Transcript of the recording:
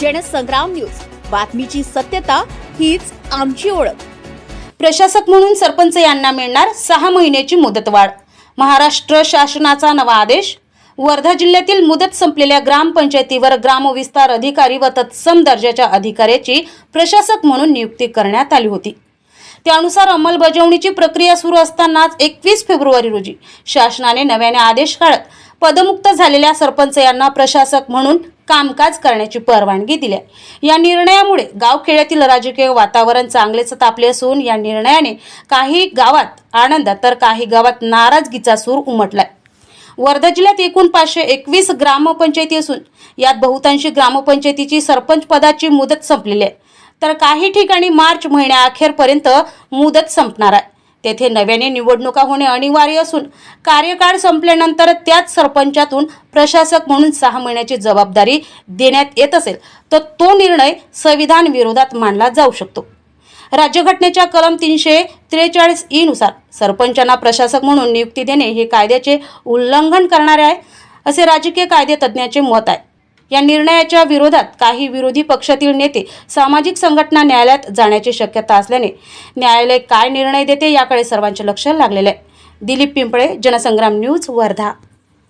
Jansangram news, बातमीची सत्यता हीच आमची ओळख। प्रशासक म्हणून सरपंच यांना मिळणार 6 महिन्याची मुदतवाढ। महाराष्ट्र शासनाचा नवा आदेश। वर्धा जिल्ह्यातील मुदत संपलेल्या ग्रामपंचायतीवर ग्रामविस्तार अधिकारी व तत्सम दर्जाच्या अधिकाऱ्याची प्रशासक म्हणून नियुक्ती करण्यात आली होती। त्यानुसार अंमलबजावणीची प्रक्रिया सुरू असतानाच 21 फेब्रुवारी रोजी शासनाने नव्याने आदेश काढत पदमुक्त झालेल्या सरपंच यांना प्रशासक म्हणून कामकाज करण्याची परवानगी दिली आहे। या निर्णयामुळे गावखेड्यातील राजकीय वातावरण चांगलेच तापले असून या निर्णयाने काही गावात आनंद तर काही गावात नाराजगीचा सूर उमटलाय। वर्धा जिल्ह्यात एकूण 521 ग्रामपंचायती असून यात बहुतांशी ग्रामपंचायतीची सरपंच पदाची मुदत संपलेली आहे, तर काही ठिकाणी मार्च महिन्याअखेरपर्यंत मुदत संपणार आहे। तेथे नव्याने निवडणुका होणे अनिवार्य असून कार्यकाळ संपल्यानंतर त्याच सरपंचातून प्रशासक म्हणून 6 महिन्याची जबाबदारी देण्यात येत असेल तर तो निर्णय संविधान विरोधात मानला जाऊ शकतो। राज्यघटनेच्या कलम 343 ई नुसार सरपंचांना प्रशासक म्हणून नियुक्ती देणे हे कायद्याचे उल्लंघन करणारे आहे, असे राजकीय कायदे तज्ज्ञांचे मत आहे। या निर्णयाच्या विरोधात काही विरोधी पक्षातील नेते, सामाजिक संघटना न्यायालयात जाण्याची शक्यता असल्याने न्यायालय काय निर्णय देते याकडे सर्वांचे लक्ष लागलेले आहे। दिलीप पिंपळे, जनसंग्राम न्यूज, वर्धा।